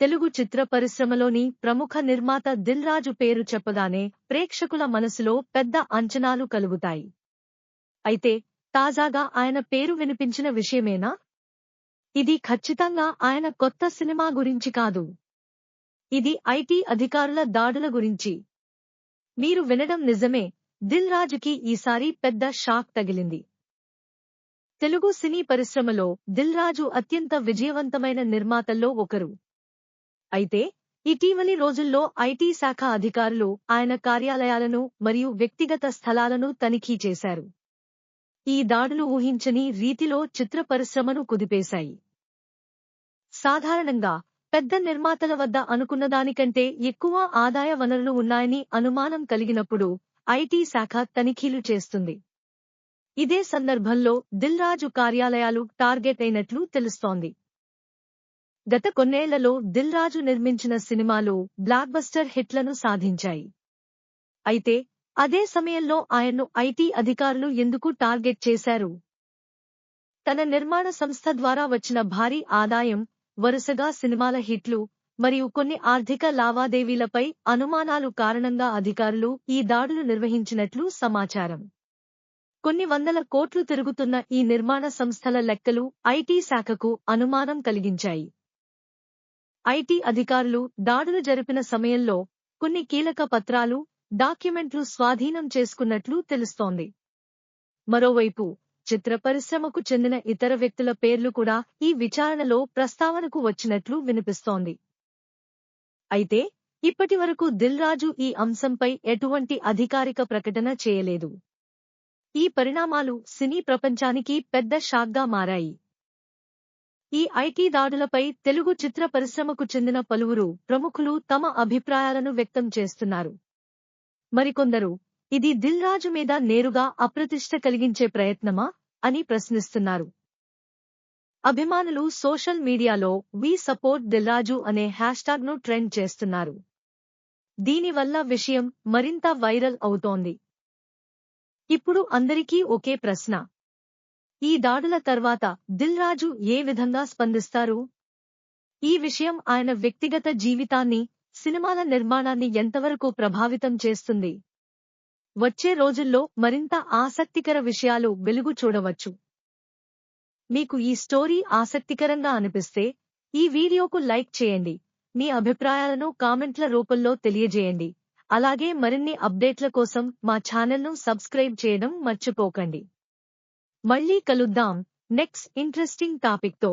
తెలుగు చిత్ర పరిశ్రమలోని ప్రముఖ నిర్మాత దిల్ రాజు పేరు చెప్పగానే ప్రేక్షకుల మనసులో పెద్ద అంచనాలు కలుగుతాయి. అయితే తాజాగా ఆయన పేరు వినిపించిన విషయమేనా? ఇది ఖచ్చితంగా ఆయన కొత్త సినిమా గురించి కాదు. ఇది ఐటీ అధికారుల దాడుల గురించి. మీరు వినడం నిజమే, దిల్ రాజుకి ఈసారి పెద్ద షాక్ తగిలింది. తెలుగు సినీ పరిశ్రమలో దిల్ రాజు అత్యంత విజయవంతమైన నిర్మాతల్లో ఒకరు. అయితే ఇటీవలి రోజుల్లో ఐటీ శాఖ అధికారులు ఆయన కార్యాలయాలను మరియు వ్యక్తిగత స్థలాలను తనిఖీ చేశారు. ఈ దాడులు ఊహించని రీతిలో చిత్ర పరిశ్రమను కుదిపేశాయి. సాధారణంగా పెద్ద నిర్మాతల వద్ద అనుకున్నదానికంటే ఎక్కువ ఆదాయ వనరులు ఉన్నాయని అనుమానం కలిగినప్పుడు ఐటీ శాఖ తనిఖీలు చేస్తుంది. ఇదే సందర్భంలో దిల్ రాజు కార్యాలయాలు టార్గెట్ అయినట్లు తెలుస్తోంది. గత కొన్నేళ్లలో దిల్ రాజు నిర్మించిన సినిమాలు బ్లాక్బస్టర్ హిట్లను సాధించాయి. అయితే అదే సమయంలో ఆయన్ను ఐటీ అధికారులు ఎందుకు టార్గెట్ చేశారు? తన నిర్మాణ సంస్థ ద్వారా వచ్చిన భారీ ఆదాయం, వరుసగా సినిమాల హిట్లు మరియు కొన్ని ఆర్థిక లావాదేవీలపై అనుమానాలు కారణంగా అధికారులు ఈ దాడులు నిర్వహించినట్లు సమాచారం. కొన్ని వందల కోట్లు తిరుగుతున్న ఈ నిర్మాణ సంస్థల లెక్కలు ఐటీ శాఖకు అనుమానం కలిగించాయి. ఐటీ అధికారులు దాడులు జరిపిన సమయంలో కొన్ని కీలక పత్రాలు, డాక్యుమెంట్లు స్వాధీనం చేసుకున్నట్లు తెలుస్తోంది. మరోవైపు చిత్ర పరిశ్రమకు చెందిన ఇతర వ్యక్తుల పేర్లు కూడా ఈ విచారణలో ప్రస్తావనకు వచ్చినట్లు వినిపిస్తోంది. అయితే ఇప్పటివరకు దిల్ రాజు ఈ అంశంపై ఎటువంటి అధికారిక ప్రకటన చేయలేదు. ఈ పరిణామాలు సినీ ప్రపంచానికి పెద్ద షాక్గా మారాయి. ఈ ఐటీ దాడులపై తెలుగు చిత్ర పరిశ్రమకు చెందిన పలువురు ప్రముఖులు తమ అభిప్రాయాలను వ్యక్తం చేస్తున్నారు. మరికొందరు ఇది దిల్ రాజు మీద నేరుగా అప్రతిష్ట కలిగించే ప్రయత్నమా అని ప్రశ్నిస్తున్నారు. అభిమానులు సోషల్ మీడియాలో వి సపోర్ట్ దిల్ రాజు అనే హ్యాష్ట్యాగ్ను ట్రెండ్ చేస్తున్నారు. దీనివల్ల విషయం మరింత వైరల్ అవుతోంది. ఇప్పుడు అందరికీ ఒకే ప్రశ్న: ఈ దాడుల తర్వాత దిల్ రాజు ఏ విధంగా స్పందిస్తారు? ఈ విషయం ఆయన వ్యక్తిగత జీవితాన్ని, సినిమాల నిర్మాణాన్ని ఎంతవరకు ప్రభావితం చేస్తుంది? వచ్చే రోజుల్లో మరింత ఆసక్తికర విషయాలు వెలుగు చూడవచ్చు. మీకు ఈ స్టోరీ ఆసక్తికరంగా అనిపిస్తే ఈ వీడియోకు లైక్ చేయండి, మీ అభిప్రాయాలను కామెంట్ల రూపంలో తెలియజేయండి. అలాగే మరిన్ని అప్డేట్ల కోసం మా ఛానల్ను సబ్స్క్రైబ్ చేయడం మర్చిపోకండి. మళ్ళీ కలుద్దాం నెక్స్ట్ ఇంట్రెస్టింగ్ టాపిక్తో.